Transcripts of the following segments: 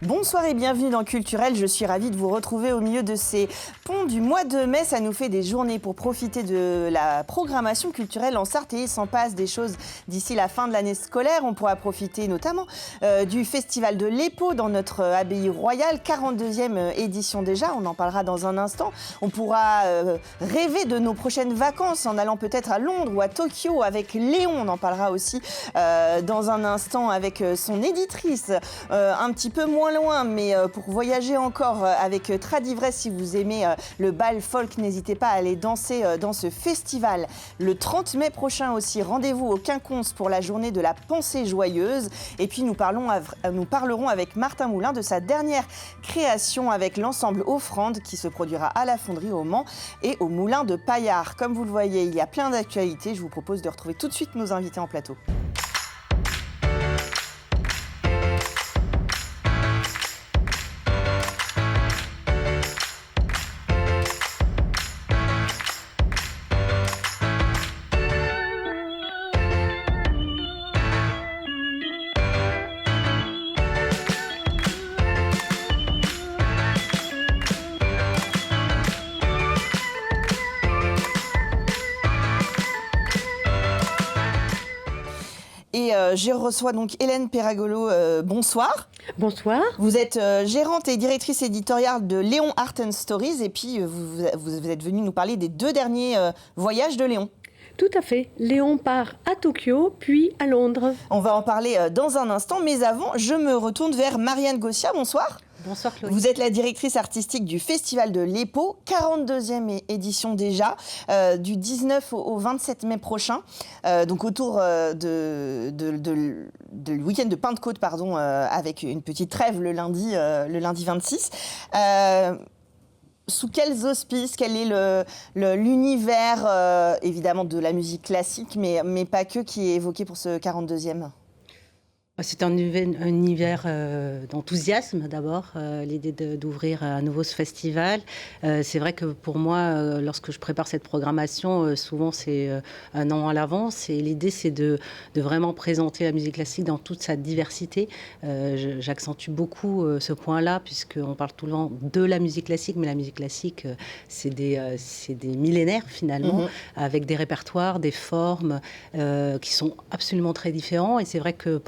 Bonsoir et bienvenue dans Culturel. Je suis ravie de vous retrouver au milieu de ces ponts du mois de mai. Ça nous fait des journées pour profiter de la programmation culturelle en Sarthe et il s'en passe des choses d'ici la fin de l'année scolaire. On pourra profiter notamment du festival de l'Épau dans notre abbaye royale, 42e édition déjà. On en parlera dans un instant. On pourra rêver de nos prochaines vacances en allant peut-être à Londres ou à Tokyo avec Léon. On en parlera aussi dans un instant avec son éditrice, un petit peu moins loin, mais pour voyager encore avec Tradivresse, si vous aimez le bal folk, n'hésitez pas à aller danser dans ce festival. Le 30 mai prochain aussi, rendez-vous au Quinconce pour la journée de la pensée joyeuse. Et puis nous parlerons avec Martin Moulin de sa dernière création avec l'ensemble Offrande qui se produira à la Fonderie au Mans et au Moulin de Paillard. Comme vous le voyez, il y a plein d'actualités. Je vous propose de retrouver tout de suite nos invités en plateau. Je reçois donc Hélène Peragolo. Bonsoir. Bonsoir. Vous êtes gérante et directrice éditoriale de Léon Art and Stories et puis vous êtes venue nous parler des 2 derniers voyages de Léon. Tout à fait. Léon part à Tokyo, puis à Londres. On va en parler dans un instant, mais avant, je me retourne vers Marianne Gossia. Bonsoir. Bonsoir Chloé. Vous êtes la directrice artistique du Festival de l'Épau, 42e édition déjà, du 19 au 27 mai prochain, donc autour du week-end de Pentecôte, avec une petite trêve le lundi 26. Sous quels auspices, quel est l'univers, évidemment, de la musique classique, mais pas que, qui est évoqué pour ce 42e ? C'est un univers d'enthousiasme d'abord, l'idée d'ouvrir à nouveau ce festival. C'est vrai que pour moi, lorsque je prépare cette programmation, souvent c'est un an à l'avance. Et l'idée, c'est de vraiment présenter la musique classique dans toute sa diversité. J'accentue beaucoup ce point-là, puisqu'on parle tout le temps de la musique classique, mais la musique classique, c'est des millénaires finalement, avec des répertoires, des formes qui sont absolument très différents. Et c'est vrai que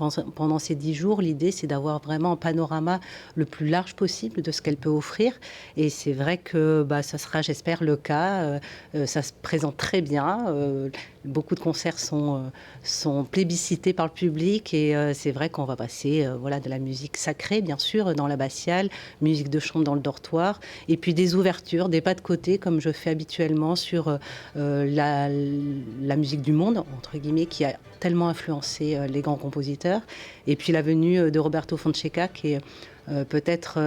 pendant ces 10 jours, l'idée, c'est d'avoir vraiment un panorama le plus large possible de ce qu'elle peut offrir. Et c'est vrai que ça sera, j'espère, le cas. Ça se présente très bien. Beaucoup de concerts sont plébiscités par le public. Et c'est vrai qu'on va passer de la musique sacrée, bien sûr, dans l'abbatiale, musique de chambre dans le dortoir. Et puis des ouvertures, des pas de côté, comme je fais habituellement sur la musique du monde, entre guillemets, qui a tellement influencé les grands compositeurs. Et puis la venue de Roberto Fonseca, qui est peut-être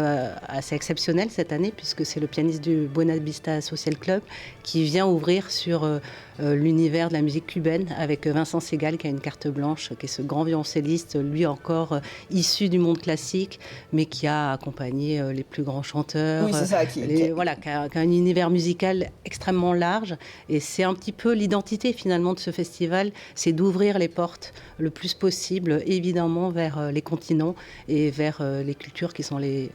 assez exceptionnel cette année, puisque c'est le pianiste du Buena Vista Social Club qui vient ouvrir sur l'univers de la musique cubaine avec Vincent Segal, qui a une carte blanche, qui est ce grand violoncelliste, lui encore issu du monde classique, mais qui a accompagné les plus grands chanteurs. Oui, c'est ça. Qui a un univers musical extrêmement large. Et c'est un petit peu l'identité finalement de ce festival, c'est d'ouvrir les portes le plus possible, évidemment, vers les continents et vers les cultures qui sont les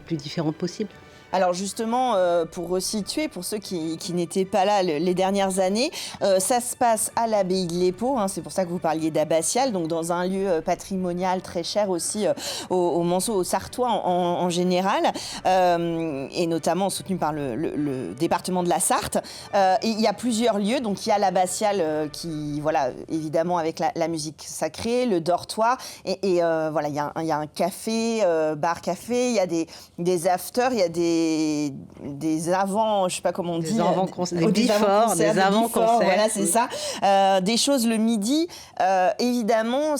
plus différentes possibles. Alors justement, pour resituer, pour ceux qui n'étaient pas là les dernières années, ça se passe à l'abbaye de l'Épau, c'est pour ça que vous parliez d'abbatiale, donc dans un lieu patrimonial très cher aussi aux Manceaux, aux Sarthois en général, et notamment soutenu par le département de la Sarthe. Et il y a plusieurs lieux, donc il y a l'abbatiale qui, évidemment avec la musique sacrée, le dortoir, et il y a un café, bar-café, il y a des afters, il y a des avant, je sais pas comment on dit, des avant-concerts, des avant-concerts, voilà, c'est ça. Des choses le midi. Évidemment,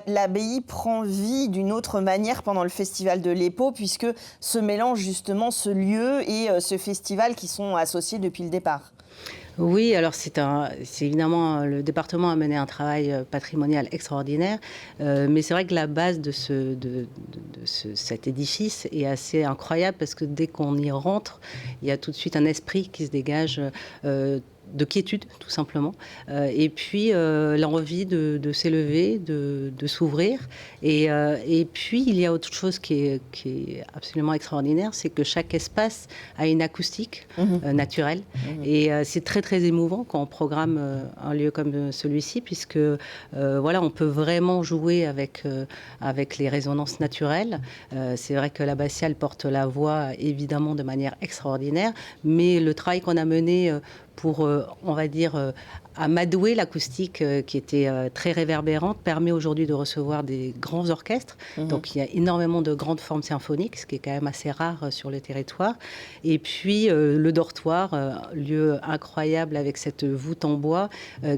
l'abbaye prend vie d'une autre manière pendant le festival de l'Épau, puisque se mélangent justement ce lieu et ce festival qui sont associés depuis le départ. Oui, alors c'est évidemment, le département a mené un travail patrimonial extraordinaire, mais c'est vrai que la base de cet édifice est assez incroyable, parce que dès qu'on y rentre, il y a tout de suite un esprit qui se dégage. de quiétude, tout simplement. Et puis, l'envie de s'élever, de s'ouvrir. Et puis, il y a autre chose qui est absolument extraordinaire, c'est que chaque espace a une acoustique naturelle. Et c'est très, très émouvant quand on programme un lieu comme celui-ci, puisque voilà, on peut vraiment jouer avec les résonances naturelles. C'est vrai que l'abbatiale porte la voix, évidemment, de manière extraordinaire, mais le travail qu'on a mené pour, on va dire, amadouer l'acoustique qui était très réverbérante, permet aujourd'hui de recevoir des grands orchestres. Donc il y a énormément de grandes formes symphoniques, ce qui est quand même assez rare sur le territoire. Et puis le dortoir, lieu incroyable avec cette voûte en bois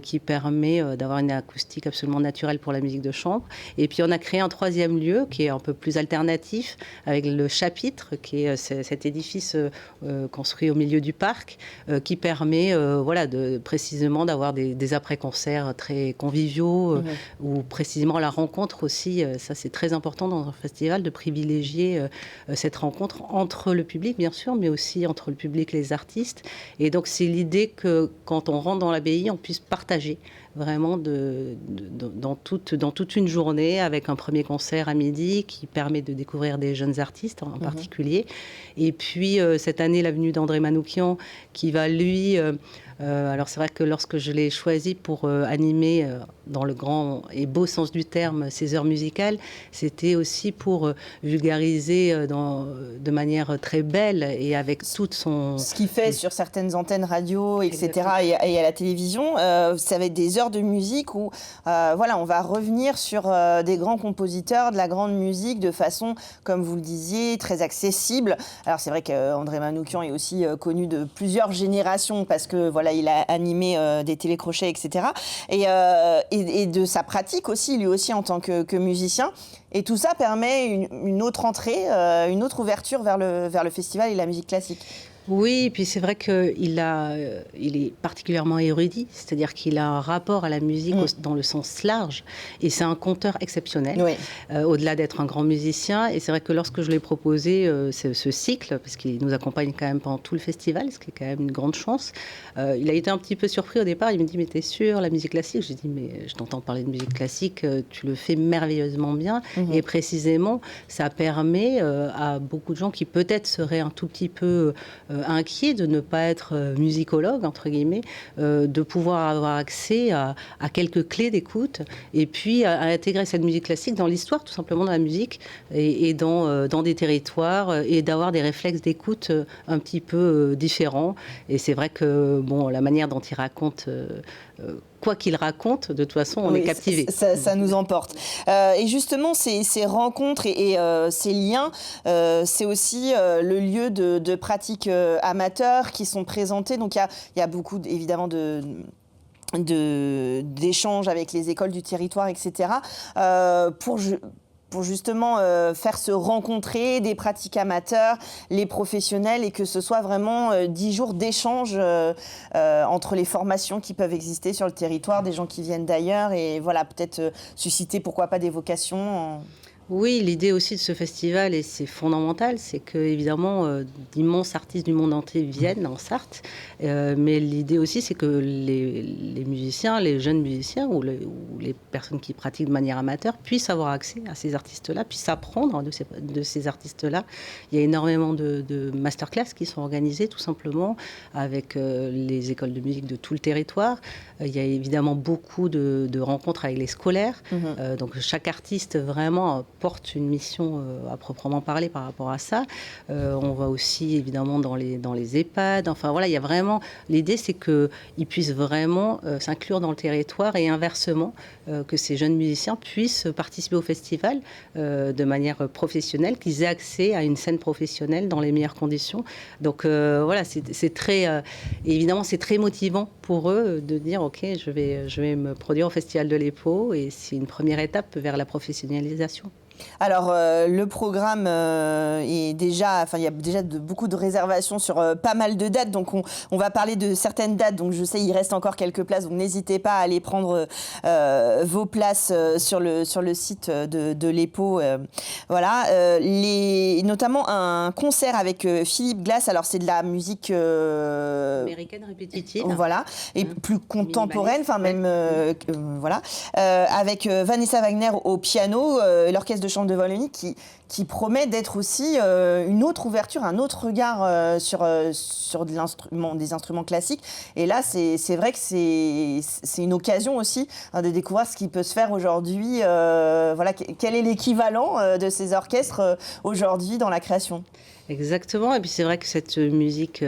qui permet d'avoir une acoustique absolument naturelle pour la musique de chambre. Et puis on a créé un troisième lieu qui est un peu plus alternatif, avec le chapitre, qui est cet édifice construit au milieu du parc, qui permet voilà, précisément d'avoir des après-concerts très conviviaux, ou précisément la rencontre aussi, ça c'est très important dans un festival, de privilégier cette rencontre entre le public bien sûr, mais aussi entre le public et les artistes. Et donc c'est l'idée que quand on rentre dans l'abbaye, on puisse partager vraiment dans toute une journée, avec un premier concert à midi qui permet de découvrir des jeunes artistes en particulier. Et puis cette année, la venue d'André Manoukian qui va lui... alors c'est vrai que lorsque je l'ai choisi pour animer dans le grand et beau sens du terme ces heures musicales, c'était aussi pour vulgariser de manière très belle et avec toute son... Ce qu'il fait sur certaines antennes radio, etc. et à la télévision, ça va être des heures de musique où voilà, on va revenir sur des grands compositeurs de la grande musique de façon, comme vous le disiez, très accessible. Alors c'est vrai qu'André Manoukian est aussi connu de plusieurs générations parce que voilà, il a animé des télécrochets, etc. Et de sa pratique aussi, lui aussi en tant que musicien. Et tout ça permet une autre entrée, une autre ouverture vers le festival et la musique classique. Oui, et puis c'est vrai qu'il est particulièrement érudit, c'est-à-dire qu'il a un rapport à la musique dans le sens large, et c'est un conteur exceptionnel, au-delà d'être un grand musicien. Et c'est vrai que lorsque je lui ai proposé ce cycle, parce qu'il nous accompagne quand même pendant tout le festival, ce qui est quand même une grande chance, il a été un petit peu surpris au départ. Il me dit « mais t'es sûr, la musique classique ?» J'ai dit « mais je t'entends parler de musique classique, tu le fais merveilleusement bien. » Et précisément, ça permet à beaucoup de gens qui peut-être seraient un tout petit peu inquiets de ne pas être musicologue, entre guillemets, de pouvoir avoir accès à quelques clés d'écoute, et puis à intégrer cette musique classique dans l'histoire, tout simplement, de la musique, et dans des territoires, et d'avoir des réflexes d'écoute un petit peu différents. Et c'est vrai que bon, la manière dont il raconte... quoi qu'il raconte, de toute façon, on est captivé. Ça nous emporte. Et justement, ces rencontres et ces liens, c'est aussi le lieu de pratiques amateurs qui sont présentés. Donc, il y a beaucoup, évidemment, d'échanges avec les écoles du territoire, etc. Pour justement faire se rencontrer des pratiques amateurs, les professionnels, et que ce soit vraiment 10 jours d'échange entre les formations qui peuvent exister sur le territoire, des gens qui viennent d'ailleurs, et voilà, peut-être susciter, pourquoi pas, des vocations. Oui, l'idée aussi de ce festival, et c'est fondamental, c'est que évidemment d'immenses artistes du monde entier viennent en Sarthe, mais l'idée aussi, c'est que les musiciens, les jeunes musiciens ou les personnes qui pratiquent de manière amateur puissent avoir accès à ces artistes-là, puissent apprendre de ces artistes-là. Il y a énormément de masterclass qui sont organisées, tout simplement, avec les écoles de musique de tout le territoire. Il y a évidemment beaucoup de rencontres avec les scolaires. Donc chaque artiste vraiment porte une mission à proprement parler par rapport à ça. On va aussi évidemment dans les EHPAD. Enfin voilà, il y a vraiment... L'idée, c'est qu'ils puissent vraiment s'inclure dans le territoire, et inversement, que ces jeunes musiciens puissent participer au festival de manière professionnelle, qu'ils aient accès à une scène professionnelle dans les meilleures conditions. Donc voilà, c'est très... évidemment, c'est très motivant pour eux de dire « Ok, je vais me produire au Festival de l'EPO », et c'est une première étape vers la professionnalisation. Alors, le programme est déjà, il y a déjà beaucoup de réservations sur pas mal de dates, donc on va parler de certaines dates, donc je sais il reste encore quelques places, donc n'hésitez pas à aller prendre vos places sur le site de l'EPO. Voilà, notamment un concert avec Philippe Glass, alors c'est de la musique américaine répétitive. Voilà, et plus contemporaine, enfin même, voilà, avec Vanessa Wagner au piano, l'orchestre de chambre de Wallonie qui promet d'être aussi une autre ouverture, un autre regard sur des instruments classiques. Et là, c'est vrai que c'est une occasion aussi de découvrir ce qui peut se faire aujourd'hui. Voilà, quel est l'équivalent de ces orchestres aujourd'hui dans la création ? Exactement, et puis c'est vrai que cette musique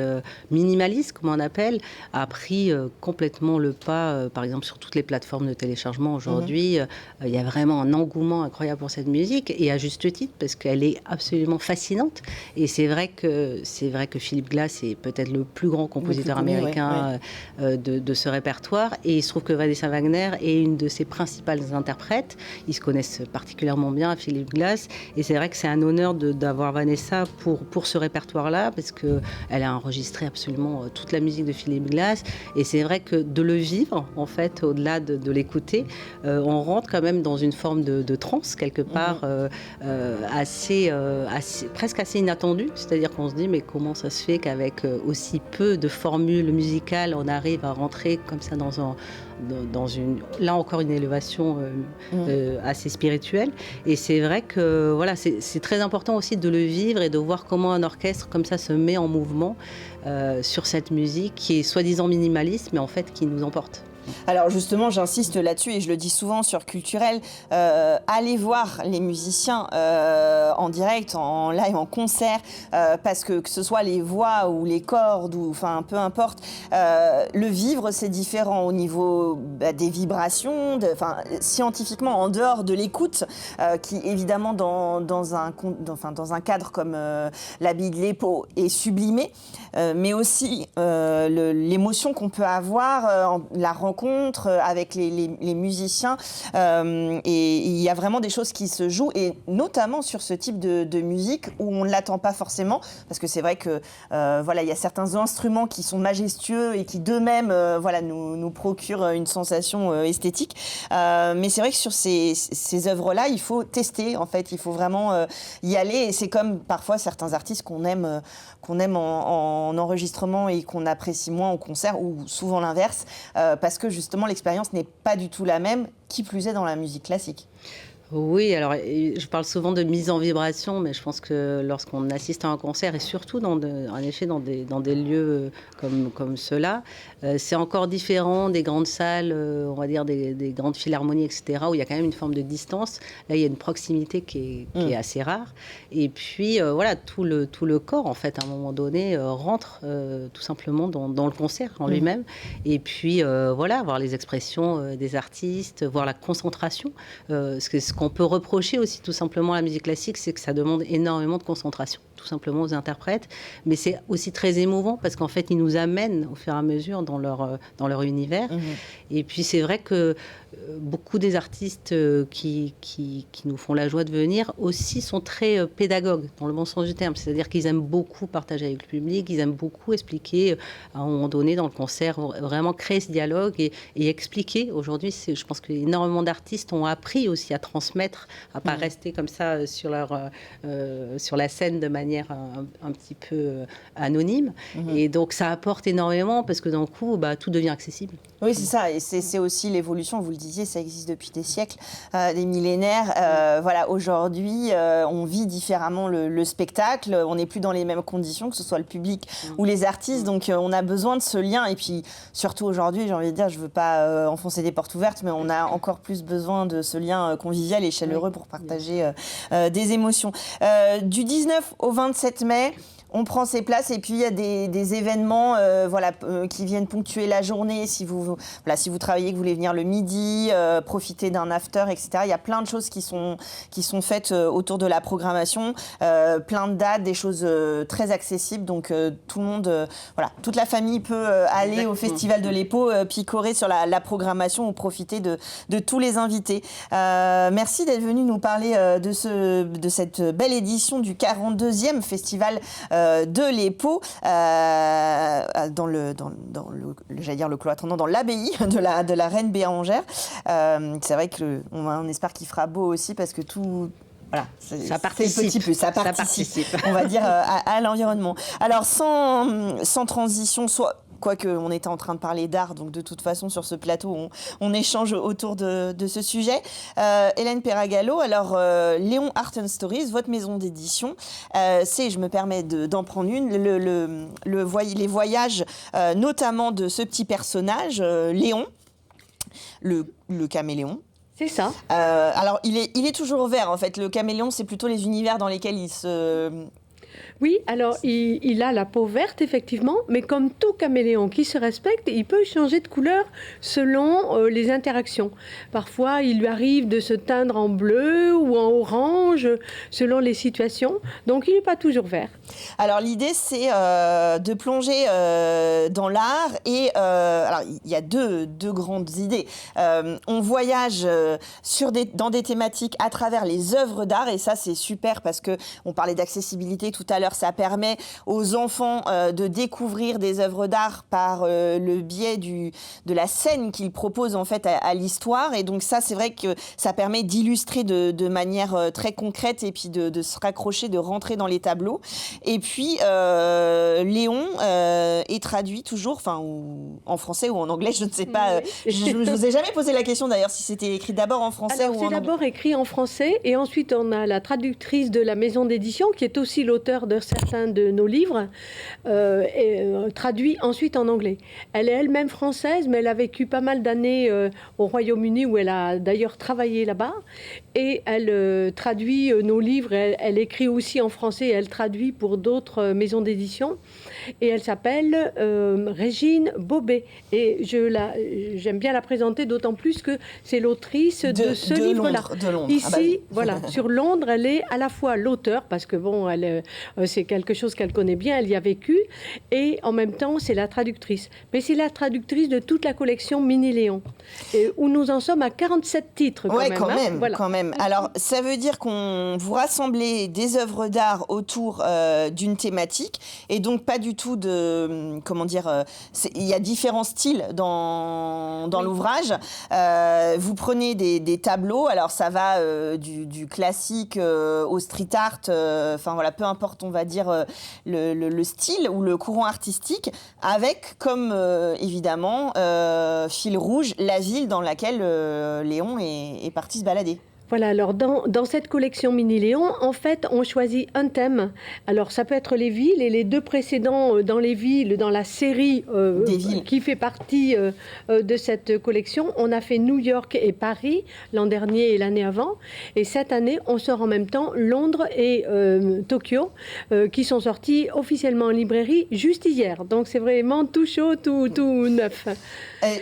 minimaliste, comme on appelle, a pris complètement le pas, par exemple sur toutes les plateformes de téléchargement aujourd'hui. Il y a vraiment un engouement incroyable pour cette musique, et à juste titre, parce qu'elle est absolument fascinante. Et c'est vrai que Philippe Glass est peut-être le plus grand compositeur américain de ce répertoire, et il se trouve que Vanessa Wagner est une de ses principales interprètes. Ils se connaissent particulièrement bien, Philippe Glass, et c'est vrai que c'est un honneur d'avoir Vanessa pour ce répertoire-là, parce qu'elle a enregistré absolument toute la musique de Philippe Glass. Et c'est vrai que de le vivre, en fait, au-delà de l'écouter, on rentre quand même dans une forme de transe, quelque part, presque assez inattendue. C'est-à-dire qu'on se dit, mais comment ça se fait qu'avec aussi peu de formules musicales, on arrive à rentrer comme ça dans là encore une élévation assez spirituelle. Et c'est vrai que voilà, c'est très important aussi de le vivre et de voir comment un orchestre comme ça se met en mouvement sur cette musique qui est soi-disant minimaliste, mais en fait qui nous emporte. Alors justement, j'insiste là-dessus et je le dis souvent sur Culturel, allez voir les musiciens en direct, en live, en concert, parce que ce soit les voix ou les cordes, ou enfin peu importe, le vivre c'est différent au niveau des vibrations, scientifiquement en dehors de l'écoute, qui évidemment dans un cadre comme l'habit de l'EPO est sublimé, mais aussi l'émotion qu'on peut avoir, la rencontre avec les musiciens, et il y a vraiment des choses qui se jouent, et notamment sur ce type de musique où on ne l'attend pas forcément, parce que c'est vrai que voilà, il y a certains instruments qui sont majestueux et qui d'eux-mêmes voilà, nous procurent une sensation esthétique, mais c'est vrai que sur ces œuvres-là, il faut tester, en fait, il faut vraiment y aller, et c'est comme parfois certains artistes qu'on aime en enregistrement et qu'on apprécie moins en concert, ou souvent l'inverse, parce que justement l'expérience n'est pas du tout la même, qui plus est dans la musique classique. Oui, alors je parle souvent de mise en vibration, mais je pense que lorsqu'on assiste à un concert, et surtout en effet dans des lieux comme ceux-là, c'est encore différent des grandes salles, on va dire des grandes philharmonies, etc., où il y a quand même une forme de distance. Là, il y a une proximité qui est assez rare. Et puis, voilà, tout le corps, en fait, à un moment donné, rentre tout simplement dans le concert en lui-même. Et puis, voilà, voir les expressions des artistes, voir la concentration. Ce qu'on peut reprocher aussi tout simplement à la musique classique, c'est que ça demande énormément de concentration, tout simplement aux interprètes. Mais c'est aussi très émouvant parce qu'en fait, ils nous amènent au fur et à mesure dans leur univers. Et puis, c'est vrai que beaucoup des artistes qui nous font la joie de venir aussi sont très pédagogues, dans le bon sens du terme. C'est-à-dire qu'ils aiment beaucoup partager avec le public, ils aiment beaucoup expliquer, à un moment donné, dans le concert, vraiment créer ce dialogue et expliquer. Aujourd'hui, je pense qu'énormément d'artistes ont appris aussi à transmettre, à pas rester comme ça sur la scène de manière un petit peu anonyme. Et donc, ça apporte énormément parce que d'un coup, tout devient accessible. Oui, c'est ça. Et c'est aussi l'évolution, vous le disiez, ça existe depuis des siècles, des millénaires. Voilà, aujourd'hui, on vit différemment le spectacle. On n'est plus dans les mêmes conditions, que ce soit le public ou les artistes. Donc, on a besoin de ce lien. Et puis, surtout aujourd'hui, j'ai envie de dire, je ne veux pas enfoncer des portes ouvertes, mais on a encore plus besoin de ce lien convivial et chaleureux pour partager des émotions. Du 19 au 27 mai, On prend ses places et puis il y a des événements qui viennent ponctuer la journée. Si vous travaillez, que vous voulez venir le midi, profiter d'un after, etc. Il y a plein de choses qui sont faites autour de la programmation. Plein de dates, des choses très accessibles. Donc tout le monde, toute la famille peut aller au Festival de l'EPO, picorer sur la programmation ou profiter de tous les invités. Merci d'être venu nous parler de cette belle édition du 42e Festival de l'EPO dans le cloître, non, dans l'abbaye de la Reine Bérengère. C'est vrai qu'on espère qu'il fera beau aussi parce que tout... Voilà, ça participe, on va dire, à l'environnement. Alors, sans transition, quoique on était en train de parler d'art, donc de toute façon sur ce plateau on échange autour de ce sujet. Hélène Perragallo, alors Léon Art and Stories, votre maison d'édition, je me permets d'en prendre une, les voyages notamment de ce petit personnage, Léon, le caméléon. C'est ça. Alors il est toujours vert en fait, le caméléon c'est plutôt les univers dans lesquels il se... Oui, alors il a la peau verte, effectivement, mais comme tout caméléon qui se respecte, il peut changer de couleur selon les interactions. Parfois, il lui arrive de se teindre en bleu ou en orange, selon les situations. Donc, il n'est pas toujours vert. Alors, l'idée, c'est de plonger dans l'art. Et alors, il y a deux grandes idées. On voyage dans des thématiques à travers les œuvres d'art. Et ça, c'est super parce qu'on parlait d'accessibilité tout à l'heure. Ça permet aux enfants de découvrir des œuvres d'art par le biais de la scène qu'ils proposent en fait à l'histoire. Et donc ça, c'est vrai que ça permet d'illustrer de manière très concrète et puis de se raccrocher, de rentrer dans les tableaux. Et puis Léon est traduit toujours, en français ou en anglais, je ne sais pas. Oui. Je ne vous ai jamais posé la question d'ailleurs si c'était écrit d'abord en français ou en anglais. C'est d'abord écrit en français et ensuite on a la traductrice de la maison d'édition qui est aussi l'auteur de certains de nos livres, traduit ensuite en anglais. Elle est elle-même française, mais elle a vécu pas mal d'années au Royaume-Uni, où elle a d'ailleurs travaillé là-bas. Et elle traduit nos livres, elle écrit aussi en français, et elle traduit pour d'autres maisons d'édition. Et elle s'appelle Régine Bobet. Et j'aime bien la présenter, d'autant plus que c'est l'autrice de ce livre-là. De Londres. Ici, voilà, sur Londres, elle est à la fois l'auteur, parce que bon, c'est quelque chose qu'elle connaît bien, elle y a vécu, et en même temps, c'est la traductrice. Mais c'est la traductrice de toute la collection Mini Léon, où nous en sommes à 47 titres quand même. Alors, ça veut dire qu'on vous rassemblez des œuvres d'art autour d'une thématique, et donc pas du tout il y a différents styles dans l'ouvrage. Vous prenez des tableaux, alors ça va du classique au street art, peu importe, on va dire, le style ou le courant artistique, avec comme évidemment fil rouge la ville dans laquelle Léon est parti se balader. Voilà, alors dans cette collection Mini Léon, en fait, on choisit un thème. Alors, ça peut être les villes, et les deux précédents dans les villes, dans la série qui fait partie de cette collection, on a fait New York et Paris l'an dernier et l'année avant. Et cette année, on sort en même temps Londres et Tokyo, qui sont sortis officiellement en librairie juste hier. Donc, c'est vraiment tout chaud, tout neuf.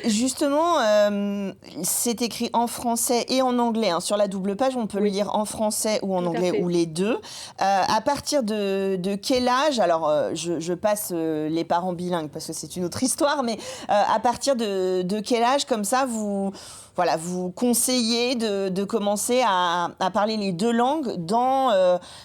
Justement, c'est écrit en français et en anglais sur la double page. On peut le lire en français ou en anglais ou les deux. À partir de quel âge, alors je passe les parents bilingues parce que c'est une autre histoire, mais à partir de quel âge comme ça vous conseillez de commencer à parler les deux langues dans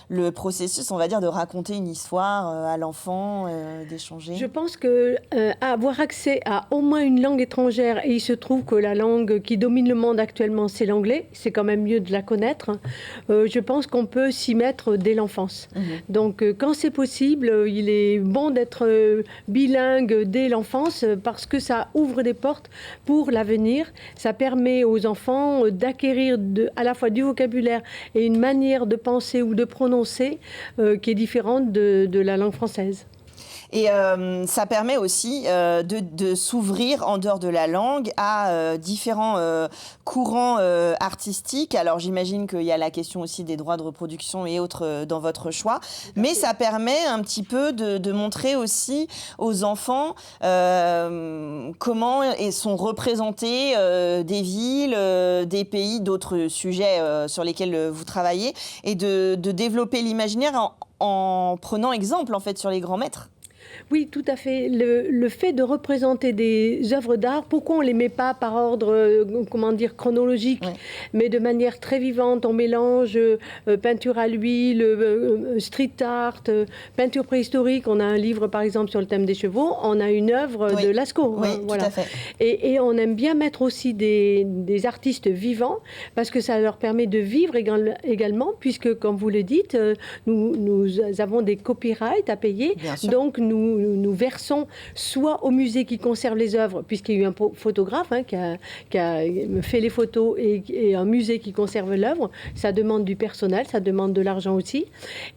le processus, on va dire, de raconter une histoire à l'enfant, d'échanger? Je pense que avoir accès à au moins une langue étrangère, et il se trouve que la langue qui domine le monde actuellement, c'est l'anglais, c'est quand même mieux de la connaître, je pense qu'on peut s'y mettre dès l'enfance. Donc quand c'est possible, il est bon d'être bilingue dès l'enfance parce que ça ouvre des portes pour l'avenir, ça permet aux enfants d'acquérir à la fois du vocabulaire et une manière de penser ou de prononcer qui est différente de la langue française. Et ça permet aussi de s'ouvrir en dehors de la langue à différents courants artistiques. Alors j'imagine qu'il y a la question aussi des droits de reproduction et autres dans votre choix, mais ça permet un petit peu de montrer aussi aux enfants comment sont représentées des villes, des pays, d'autres sujets sur lesquels vous travaillez, et de développer l'imaginaire en prenant exemple en fait sur les grands maîtres. Oui, tout à fait. Le fait de représenter des œuvres d'art, pourquoi on ne les met pas par ordre, chronologique, mais de manière très vivante, on mélange peinture à l'huile, street art, peinture préhistorique. On a un livre, par exemple, sur le thème des chevaux. On a une œuvre de Lascaux. Oui, voilà. Tout à fait. Et on aime bien mettre aussi des artistes vivants, parce que ça leur permet de vivre également, puisque, comme vous le dites, nous avons des copyrights à payer. Donc, nous versons soit au musée qui conserve les œuvres, puisqu'il y a eu un photographe qui a fait les photos, et un musée qui conserve l'œuvre. Ça demande du personnel, ça demande de l'argent aussi.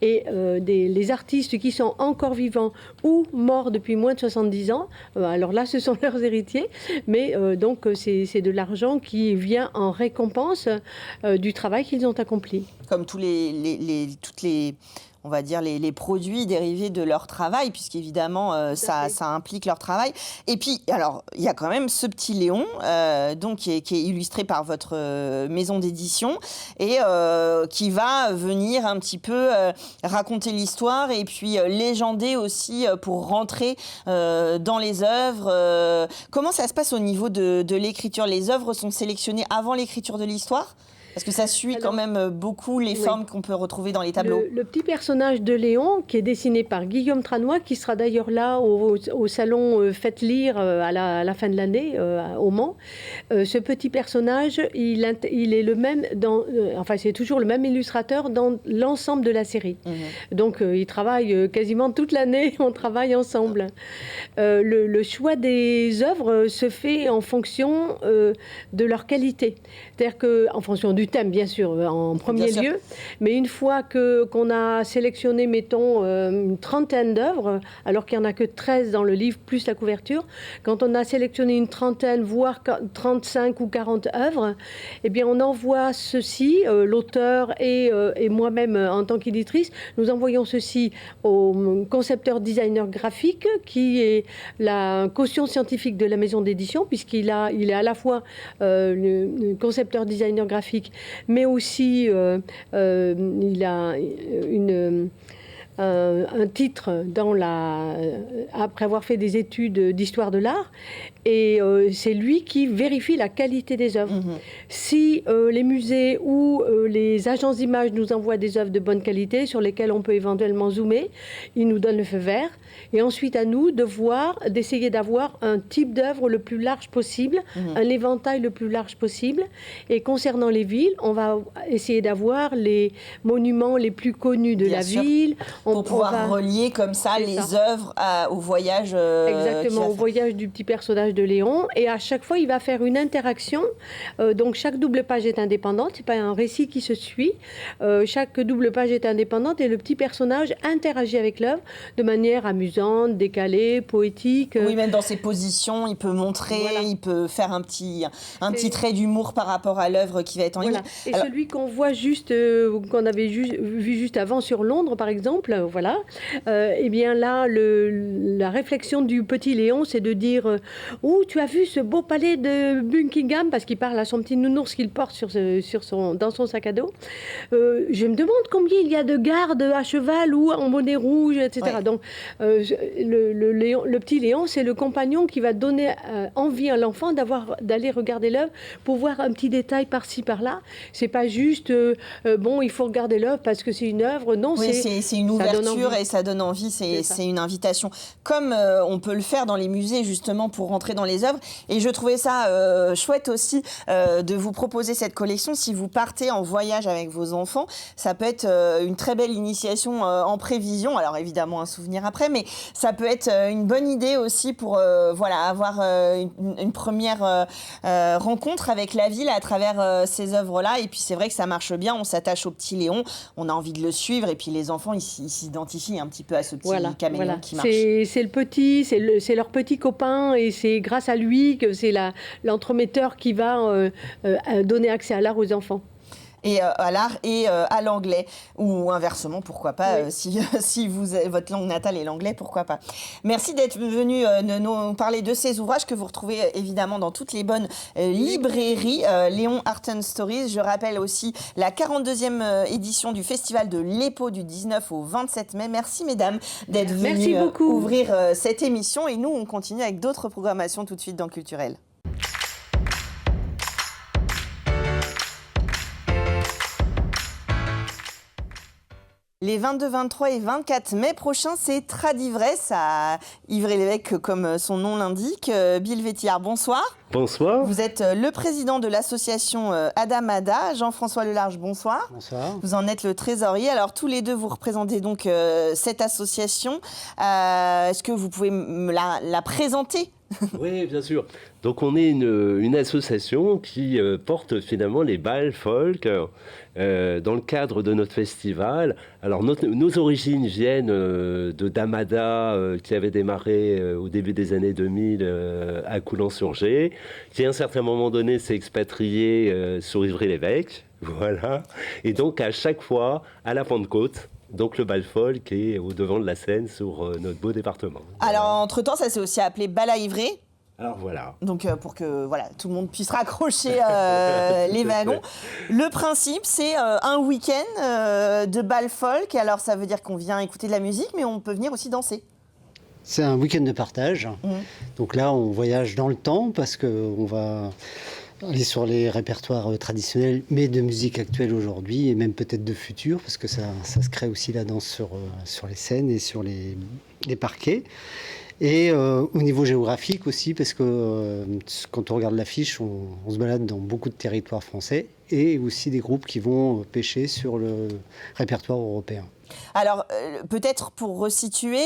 Et les artistes qui sont encore vivants ou morts depuis moins de 70 ans, alors là, ce sont leurs héritiers. Mais donc, c'est de l'argent qui vient en récompense du travail qu'ils ont accompli. Comme toutes les on va dire, les produits dérivés de leur travail, puisqu'évidemment, ça implique leur travail. Et puis, alors, il y a quand même ce petit Léon, donc, qui est illustré par votre maison d'édition, et qui va venir un petit peu raconter l'histoire, et puis légender aussi pour rentrer dans les œuvres. Comment ça se passe au niveau de l'écriture? Les œuvres sont sélectionnées avant l'écriture de l'histoire? Parce que ça suit quand même beaucoup les formes qu'on peut retrouver dans les tableaux. Le petit personnage de Léon, qui est dessiné par Guillaume Tranois, qui sera d'ailleurs là au salon Faites Lire à la fin de l'année au Mans. Ce petit personnage, il est le même c'est toujours le même illustrateur dans l'ensemble de la série. Donc il travaille quasiment toute l'année, on travaille ensemble. Le choix des œuvres se fait en fonction de leur qualité. C'est-à-dire qu'en fonction du thème, bien sûr, en premier lieu. Mais une fois qu'on a sélectionné, mettons, une trentaine d'œuvres, alors qu'il n'y en a que 13 dans le livre, plus la couverture, quand on a sélectionné une trentaine, voire 35 ou 40 œuvres, eh bien, on envoie ceci, l'auteur et moi-même, en tant qu'éditrice, nous envoyons ceci au concepteur designer graphique, qui est la caution scientifique de la maison d'édition, puisqu'il est à la fois le concepteur designer graphique, mais aussi il a un titre après avoir fait des études d'histoire de l'art, et c'est lui qui vérifie la qualité des œuvres. Si les musées ou les agences d'images nous envoient des œuvres de bonne qualité sur lesquelles on peut éventuellement zoomer, il nous donne le feu vert, et ensuite à nous d'essayer d'avoir un type d'œuvre le plus large possible, un éventail le plus large possible. Et concernant les villes, on va essayer d'avoir les monuments les plus connus de la ville. Pour pouvoir relier comme ça les œuvres au voyage. Exactement, au voyage du petit personnage de Léon. Et à chaque fois, il va faire une interaction. Donc chaque double page est indépendante. C'est pas un récit qui se suit. Chaque double page est indépendante, et le petit personnage interagit avec l'œuvre de manière amusante, décalée, poétique. Oui, même dans ses positions, il peut montrer, il peut faire un petit trait d'humour par rapport à l'œuvre qui va être en ligne. Et celui qu'on voit qu'on avait vu juste avant sur Londres, par exemple, eh bien là, la réflexion du petit Léon, c'est de dire oh, tu as vu ce beau palais de Buckingham, parce qu'il parle à son petit nounours qu'il porte dans son sac à dos. Je me demande combien il y a de gardes à cheval ou en bonnet rouge, etc. Donc, le petit Léon, c'est le compagnon qui va donner envie à l'enfant d'aller regarder l'œuvre pour voir un petit détail par-ci, par-là. C'est pas juste, il faut regarder l'œuvre parce que c'est une œuvre. Non, c'est une ouverture et ça donne envie. C'est une invitation. Comme on peut le faire dans les musées, justement, pour rentrer dans les œuvres. Et je trouvais ça chouette aussi de vous proposer cette collection. Si vous partez en voyage avec vos enfants, ça peut être une très belle initiation en prévision. Alors évidemment un souvenir après, mais ça peut être une bonne idée aussi pour avoir une première rencontre avec la ville à travers ces œuvres-là. Et puis c'est vrai que ça marche bien, on s'attache au petit Léon, on a envie de le suivre, et puis les enfants ils s'identifient un petit peu à ce petit caméléon qui marche. C'est le petit, c'est leur petit copain, et c'est grâce à lui que c'est l'entremetteur qui va donner accès à l'art aux enfants. Et à l'art et à l'anglais, ou inversement, pourquoi pas, oui. si votre langue natale est l'anglais, pourquoi pas. Merci d'être venu nous parler de ces ouvrages que vous retrouvez évidemment dans toutes les bonnes librairies. Léon Art and Stories, je rappelle aussi la 42e édition du Festival de l'EPO du 19 au 27 mai. Merci mesdames d'être venues ouvrir cette émission, et nous on continue avec d'autres programmations tout de suite dans Culturel. Les 22, 23 et 24 mai prochains, c'est Tradivresse à Ivry-l'Évêque, comme son nom l'indique. Bill Vétillard, bonsoir. Bonsoir. Vous êtes le président de l'association Adamada. Jean-François Lelarge, bonsoir. Bonsoir. Vous en êtes le trésorier. Alors, tous les deux, vous représentez donc cette association. Est-ce que vous pouvez me la présenter ? Oui, bien sûr. Donc, on est une association qui porte finalement les bals folk dans le cadre de notre festival. Alors, nos origines viennent de Damada, qui avait démarré au début des années 2000 à Coulon-sur-Gé, qui à un certain moment donné s'est expatrié sur Ivry-l'Évêque. Voilà. Et donc, à chaque fois, à la Pentecôte, donc le bal folk est au devant de la scène sur notre beau département. Alors, entre-temps, ça s'est aussi appelé bal à Ivry. Alors voilà. Donc pour que tout le monde puisse raccrocher les wagons. Le principe, c'est un week-end de bal folk. Alors ça veut dire qu'on vient écouter de la musique, mais on peut venir aussi danser. C'est un week-end de partage. Donc là, on voyage dans le temps parce qu'on va aller sur les répertoires traditionnels, mais de musique actuelle aujourd'hui, et même peut-être de futur, parce que ça se crée aussi la danse sur les scènes et sur les parquets. Et au niveau géographique aussi, parce que quand on regarde l'affiche, on se balade dans beaucoup de territoires français, et aussi des groupes qui vont pêcher sur le répertoire européen. Alors, peut-être pour resituer,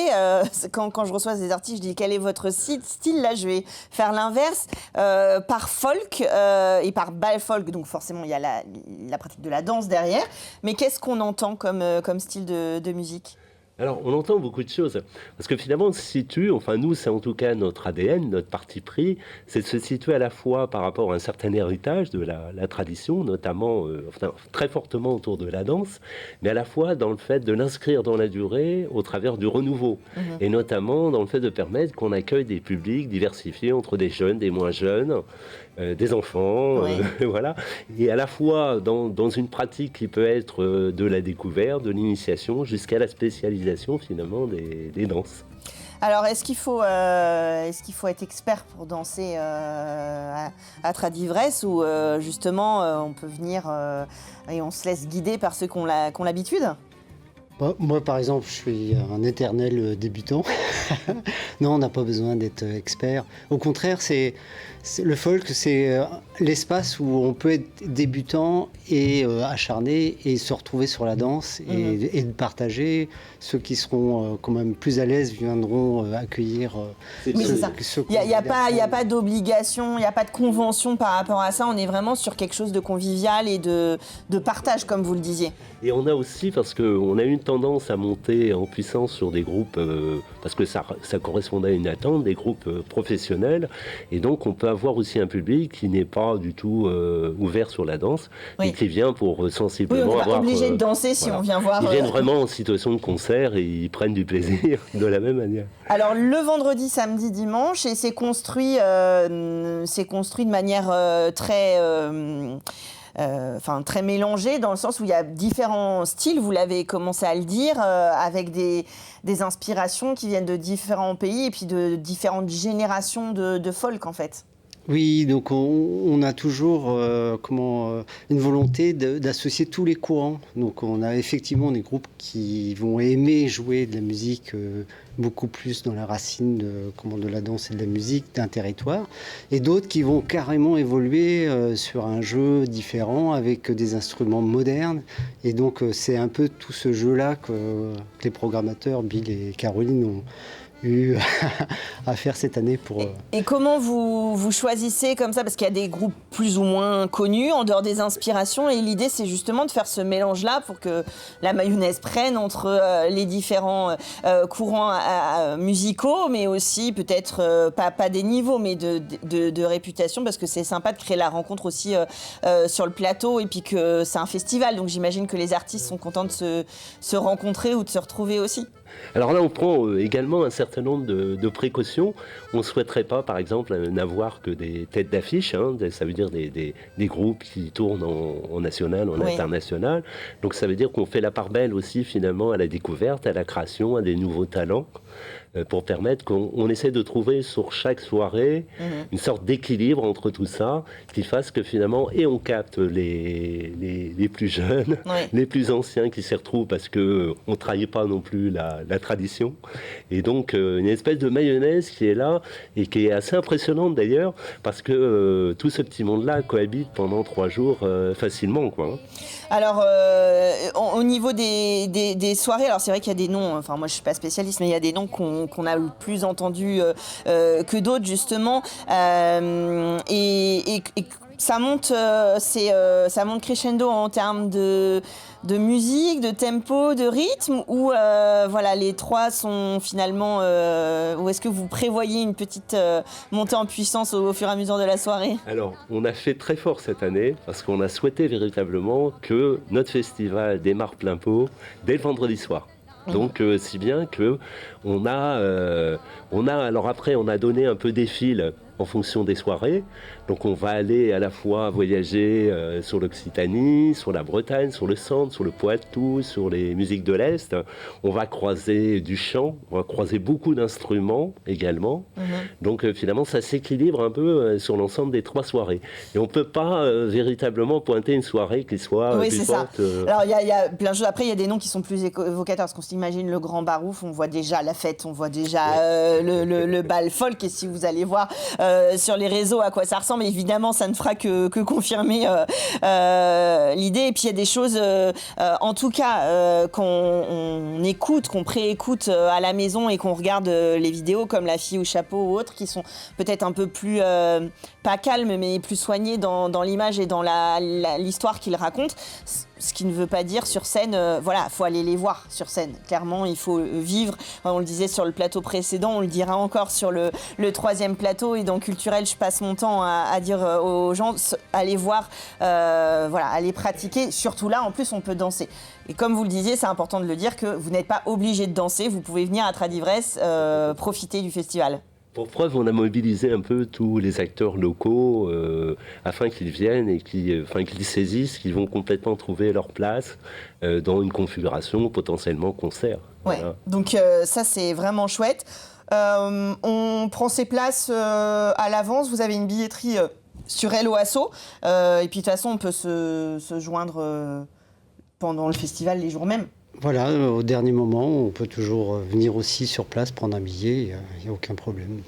quand je reçois des artistes, je dis quel est votre style. Là, je vais faire l'inverse. Par folk et par bal folk, donc forcément, il y a la pratique de la danse derrière. Mais qu'est-ce qu'on entend comme style de musique ? Alors, on entend beaucoup de choses, parce que finalement, on se situe, enfin nous, c'est en tout cas notre ADN, notre parti pris, c'est de se situer à la fois par rapport à un certain héritage de la tradition, notamment très fortement autour de la danse, mais à la fois dans le fait de l'inscrire dans la durée au travers du renouveau, et notamment dans le fait de permettre qu'on accueille des publics diversifiés entre des jeunes, des moins jeunes, des enfants, voilà, et à la fois dans une pratique qui peut être de la découverte, de l'initiation, jusqu'à la spécialisation finalement des danses. Alors, est-ce qu'il faut être expert pour danser à Tradivresse, ou justement on peut venir et on se laisse guider par ceux qui ont l'habitude ? Moi, par exemple, je suis un éternel débutant. Non, on n'a pas besoin d'être expert. Au contraire, le folk, c'est l'espace où on peut être débutant et acharné et se retrouver sur la danse et de partager. Ceux qui seront quand même plus à l'aise viendront accueillir ceux Il n'y a pas d'obligation, il n'y a pas de convention par rapport à ça. On est vraiment sur quelque chose de convivial et de partage, comme vous le disiez. Et on a aussi, parce qu'on a eu une tendance à monter en puissance sur des groupes, parce que ça correspondait à une attente, des groupes professionnels. Et donc, on peut avoir aussi un public qui n'est pas du tout ouvert sur la danse, et qui vient pour sensiblement avoir... Oui, on n'est pas obligé de danser si on vient voir... Ils viennent vraiment en situation de concert et ils prennent du plaisir de la même manière. Alors, le vendredi, samedi, dimanche, et c'est construit de manière très mélangée, dans le sens où il y a différents styles, vous l'avez commencé à le dire, avec des inspirations qui viennent de différents pays et puis de différentes générations de folk, en fait. Oui, donc on a toujours une volonté d'associer tous les courants. Donc on a effectivement des groupes qui vont aimer jouer de la musique beaucoup plus dans la racine de la danse et de la musique d'un territoire, et d'autres qui vont carrément évoluer sur un jeu différent avec des instruments modernes. Et donc c'est un peu tout ce jeu-là que les programmateurs Bill et Caroline ont eu à faire cette année pour... Et comment vous choisissez comme ça? Parce qu'il y a des groupes plus ou moins connus en dehors des inspirations, et l'idée c'est justement de faire ce mélange-là pour que la mayonnaise prenne entre les différents courants musicaux, mais aussi peut-être pas des niveaux, mais de réputation, parce que c'est sympa de créer la rencontre aussi sur le plateau, et puis que c'est un festival, donc j'imagine que les artistes sont contents de se rencontrer ou de se retrouver aussi. Alors là, on prend également un certain nombre de précautions. On ne souhaiterait pas, par exemple, n'avoir que des têtes d'affiche. Ça veut dire des groupes qui tournent en national, en international. Donc ça veut dire qu'on fait la part belle aussi, finalement, à la découverte, à la création, à des nouveaux talents, pour permettre qu'on essaie de trouver sur chaque soirée une sorte d'équilibre entre tout ça, qui fasse que finalement, et on capte les plus jeunes, les plus anciens qui s'y retrouvent, parce qu'on ne trahit pas non plus la tradition. Et donc, une espèce de mayonnaise qui est là, et qui est assez impressionnante d'ailleurs, parce que tout ce petit monde-là cohabite pendant 3 jours facilement, quoi. Alors, au niveau des soirées, alors c'est vrai qu'il y a des noms, enfin moi je suis pas spécialiste, mais il y a des noms qu'on a le plus entendus que d'autres justement, et ça monte, ça monte crescendo en termes de musique, de tempo, de rythme, ou voilà, les trois sont finalement, ou est-ce que vous prévoyez une petite montée en puissance au fur et à mesure de la soirée? Alors, on a fait très fort cette année, parce qu'on a souhaité véritablement que notre festival démarre plein pot dès le vendredi soir. Donc, si bien que on a, alors après, on a donné un peu des fils en fonction des soirées. Donc on va aller à la fois voyager sur l'Occitanie, sur la Bretagne, sur le centre, sur le Poitou, sur les musiques de l'Est. On va croiser du chant, on va croiser beaucoup d'instruments également. Donc finalement, ça s'équilibre un peu sur l'ensemble des 3 soirées. Et on ne peut pas véritablement pointer une soirée qui soit plus forte. Alors il y a plein de choses. Après, il y a des noms qui sont plus évocateurs, parce qu'on s'imagine le Grand Barouf, on voit déjà la fête, on voit déjà le bal folk, et si vous allez voir sur les réseaux à quoi ça ressemble, évidemment ça ne fera que confirmer l'idée. Et puis il y a des choses en tout cas qu'on écoute, qu'on préécoute à la maison, et qu'on regarde les vidéos comme La fille au chapeau ou autres, qui sont peut-être un peu plus pas calmes, mais plus soignées dans l'image et dans l'histoire qu'ils racontent. Ce qui ne veut pas dire sur scène, voilà, il faut aller les voir sur scène. Clairement, il faut vivre. On le disait sur le plateau précédent, on le dira encore sur le 3e plateau. Et dans Culturel, je passe mon temps à dire aux gens, allez voir, voilà, allez pratiquer. Surtout là, en plus, on peut danser. Et comme vous le disiez, c'est important de le dire, que vous n'êtes pas obligé de danser. Vous pouvez venir à Tradivresse, profiter du festival. Pour preuve, on a mobilisé un peu tous les acteurs locaux afin qu'ils viennent et qu'ils saisissent, qu'ils vont complètement trouver leur place dans une configuration potentiellement concert. Ouais. Voilà. Donc ça, c'est vraiment chouette. On prend ses places à l'avance. Vous avez une billetterie sur Hello Asso. Et puis de toute façon, on peut se joindre pendant le festival les jours même. Voilà, au dernier moment, on peut toujours venir aussi sur place, prendre un billet, il n'y a aucun problème.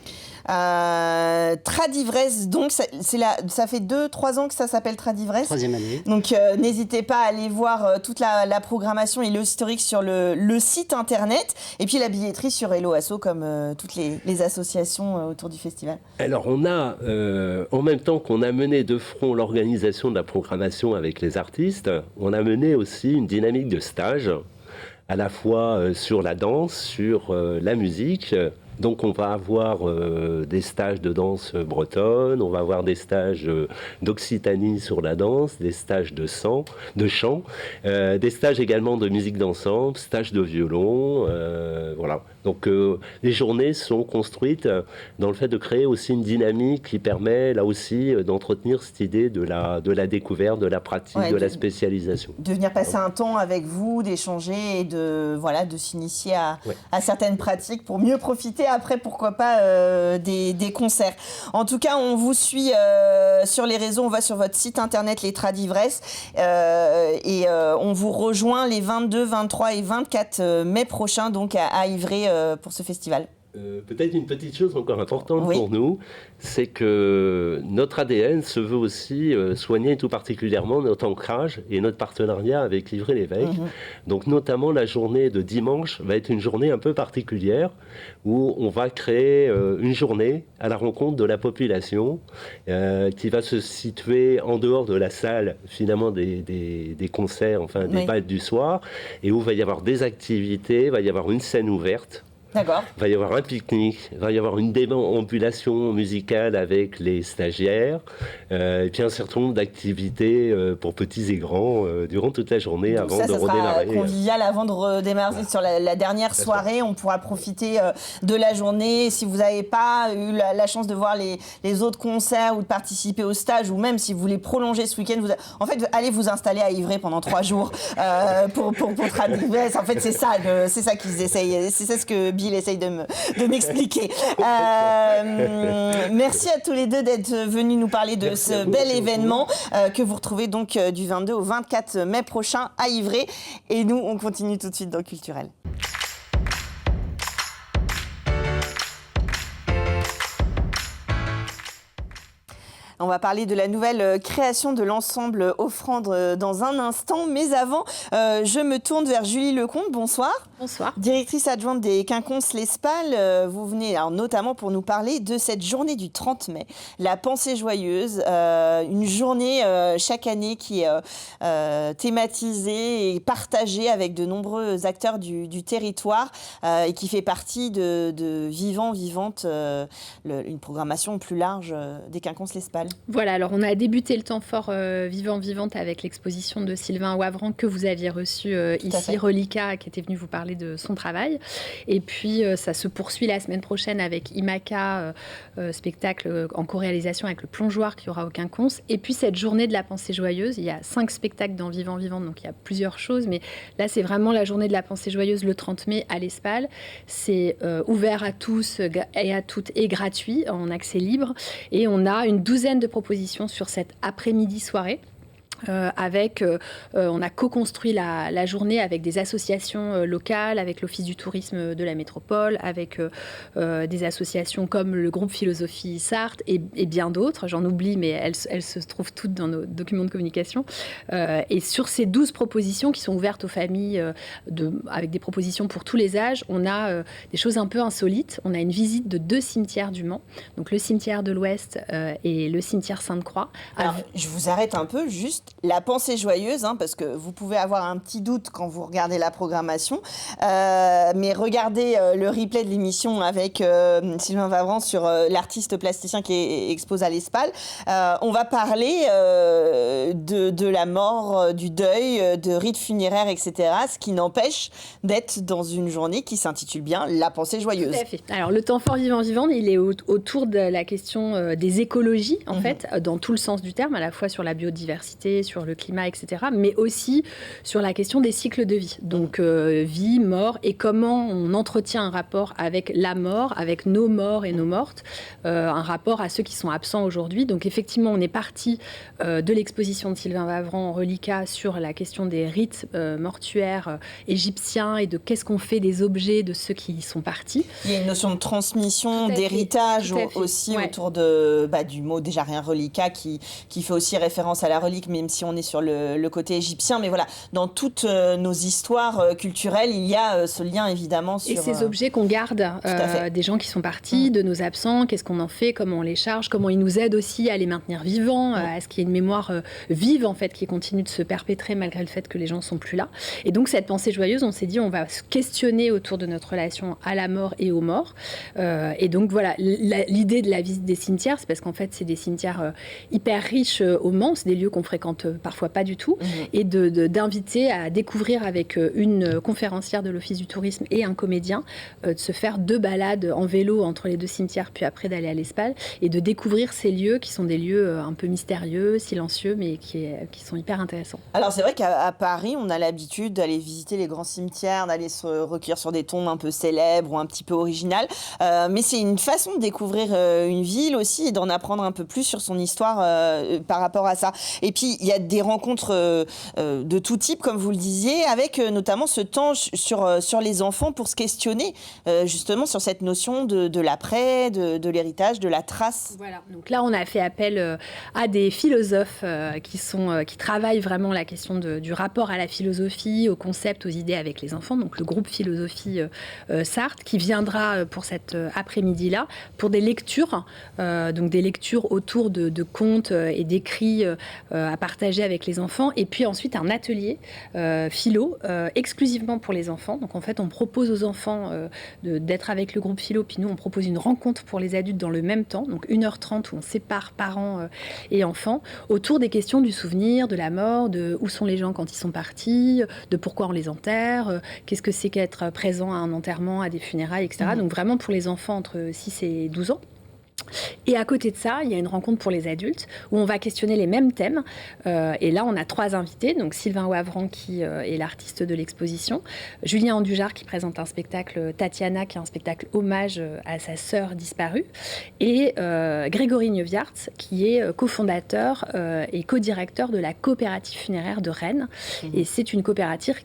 Tradivresse, donc ça fait 2-3 ans que ça s'appelle Tradivresse. 3e année. Donc n'hésitez pas à aller voir toute la programmation et l'historique sur le site internet, et puis la billetterie sur Hello Asso, comme toutes les associations autour du festival. Alors on a, en même temps qu'on a mené de front l'organisation de la programmation avec les artistes, on a mené aussi une dynamique de stage, à la fois sur la danse, sur la musique. Donc on va avoir des stages de danse bretonne, on va avoir des stages d'Occitanie sur la danse, des stages de chant, des stages également de musique d'ensemble, stages de violon, voilà. Donc les journées sont construites dans le fait de créer aussi une dynamique qui permet là aussi d'entretenir cette idée de la découverte, de la pratique, de la spécialisation. De venir passer un temps avec vous, d'échanger et de s'initier à certaines pratiques pour mieux profiter après, pourquoi pas, des concerts. En tout cas, on vous suit sur les réseaux, on va sur votre site internet Les Tradivresses et on vous rejoint les 22, 23 et 24 mai prochains donc à Ivrea pour ce festival. Peut-être une petite chose encore importante pour nous, c'est que notre ADN se veut aussi soigner tout particulièrement notre ancrage et notre partenariat avec Livrer-l'Évêque. Donc notamment la journée de dimanche va être une journée un peu particulière où on va créer une journée à la rencontre de la population qui va se situer en dehors de la salle finalement des concerts, enfin des balles du soir, et où il va y avoir des activités, il va y avoir une scène ouverte. D'accord. Il va y avoir un pique-nique, il va y avoir une déambulation musicale avec les stagiaires, et puis un certain nombre d'activités pour petits et grands durant toute la journée. Donc avant de redémarrer. Ça sera convivial avant de redémarrer sur la dernière soirée. On pourra profiter de la journée. Si vous n'avez pas eu la chance de voir les autres concerts ou de participer au stage, ou même si vous voulez prolonger ce week-end, allez vous installer à Ivrea pendant 3 jours pour Tradivresses. En fait, c'est ça qu'ils essayent. C'est ça ce que Bill essaye de m'expliquer. Merci à tous les deux d'être venus nous parler de ce bel événement que vous retrouvez donc du 22 au 24 mai prochain à Ivrea. Et nous, on continue tout de suite dans Culturel. On va parler de la nouvelle création de l'ensemble Offrande dans un instant. Mais avant, je me tourne vers Julie Lecomte. Bonsoir. Bonsoir. Directrice adjointe des Quinconces l'Espal. Vous venez alors, notamment pour nous parler de cette journée du 30 mai, la Pensée Joyeuse. Une journée chaque année qui est thématisée et partagée avec de nombreux acteurs du territoire et qui fait partie de Vivant, Vivante, une programmation plus large des Quinconces l'Espal. Voilà, alors on a débuté le temps fort Vivant, Vivante avec l'exposition de Sylvain Wavran que vous aviez reçu ici, Relica, qui était venu vous parler de son travail. Et puis ça se poursuit la semaine prochaine avec Imaka, spectacle en co-réalisation avec le Plongeoir qui aura au Quinconce. Et puis cette journée de la Pensée Joyeuse, il y a 5 spectacles dans Vivant, Vivante, donc il y a plusieurs choses. Mais là, c'est vraiment la journée de la Pensée Joyeuse le 30 mai à l'Espal. C'est ouvert à tous et à toutes et gratuit, en accès libre. Et on a une douzaine de propositions sur cette après-midi soirée. On a co-construit la journée avec des associations locales, avec l'Office du tourisme de la métropole, avec des associations comme le groupe Philosophie Sarthe et bien d'autres. J'en oublie, mais elles se trouvent toutes dans nos documents de communication. Et sur ces 12 propositions qui sont ouvertes aux familles, avec des propositions pour tous les âges, on a des choses un peu insolites. On a une visite de 2 cimetières du Mans, donc le cimetière de l'Ouest et le cimetière Sainte-Croix. Alors, je vous arrête un peu, juste. La Pensée Joyeuse, parce que vous pouvez avoir un petit doute quand vous regardez la programmation, mais regardez le replay de l'émission avec Sylvain Wavran sur l'artiste plasticien qui expose à l'Espal. On va parler de la mort, du deuil, de rites funéraires, etc., ce qui n'empêche d'être dans une journée qui s'intitule bien La Pensée Joyeuse. Tout à fait. Alors, le temps fort Vivant, Vivant, il est autour de la question des écologies, en fait, dans tout le sens du terme, à la fois sur la biodiversité, sur le climat, etc., mais aussi sur la question des cycles de vie. Donc, vie, mort, et comment on entretient un rapport avec la mort, avec nos morts et nos mortes, un rapport à ceux qui sont absents aujourd'hui. Donc, effectivement, on est parti de l'exposition de Sylvain Wavran en Relica sur la question des rites mortuaires égyptiens et de qu'est-ce qu'on fait des objets de ceux qui sont partis. Il y a une notion de transmission, d'héritage aussi autour du mot déjà rien Relica qui fait aussi référence à la relique, même si on est sur le côté égyptien. Mais voilà, dans toutes nos histoires culturelles, il y a ce lien évidemment sur... Et ces objets qu'on garde, des gens qui sont partis, de nos absents, qu'est-ce qu'on en fait, comment on les charge, comment ils nous aident aussi à les maintenir vivants, à ce qu'il y ait une mémoire vive en fait qui continue de se perpétrer malgré le fait que les gens sont plus là. Et donc cette pensée joyeuse, on s'est dit on va se questionner autour de notre relation à la mort et aux morts. Et donc voilà, l'idée de la visite des cimetières, c'est parce qu'en fait c'est des cimetières hyper riches au Mans, c'est des lieux qu'on fréquente fréquentent parfois pas du tout, et d'inviter à découvrir avec une conférencière de l'Office du tourisme et un comédien, de se faire 2 balades en vélo entre les 2 cimetières, puis après d'aller à l'Espal, et de découvrir ces lieux qui sont des lieux un peu mystérieux, silencieux, mais qui sont hyper intéressants. Alors c'est vrai qu'à Paris, on a l'habitude d'aller visiter les grands cimetières, d'aller se recueillir sur des tombes un peu célèbres ou un petit peu originales, mais c'est une façon de découvrir une ville aussi et d'en apprendre un peu plus sur son histoire par rapport à ça. Et puis il y a des rencontres de tout type, comme vous le disiez, avec notamment ce temps sur les enfants pour se questionner justement sur cette notion de l'après, de l'héritage, de la trace. Voilà, donc là on a fait appel à des philosophes qui travaillent vraiment la question du rapport à la philosophie, aux concepts, aux idées avec les enfants, donc le groupe Philosophie Sarthe, qui viendra pour cet après-midi-là pour des lectures, donc des lectures autour de contes et d'écrits à partager avec les enfants, et puis ensuite un atelier philo exclusivement pour les enfants. Donc en fait on propose aux enfants d'être avec le groupe philo, puis nous on propose une rencontre pour les adultes dans le même temps, donc 1h30 où on sépare parents et enfants, autour des questions du souvenir, de la mort, de où sont les gens quand ils sont partis, de pourquoi on les enterre, qu'est-ce que c'est qu'être présent à un enterrement, à des funérailles, etc. Donc vraiment pour les enfants entre 6 et 12 ans. Et à côté de ça, il y a une rencontre pour les adultes où on va questionner les mêmes thèmes. Et là, on a 3 invités. Donc Sylvain Wavran qui est l'artiste de l'exposition, Julien Andujar qui présente un spectacle Tatiana, qui est un spectacle hommage à sa sœur disparue, et Grégory Neuwirth qui est cofondateur et co-directeur de la coopérative funéraire de Rennes. Et c'est une coopérative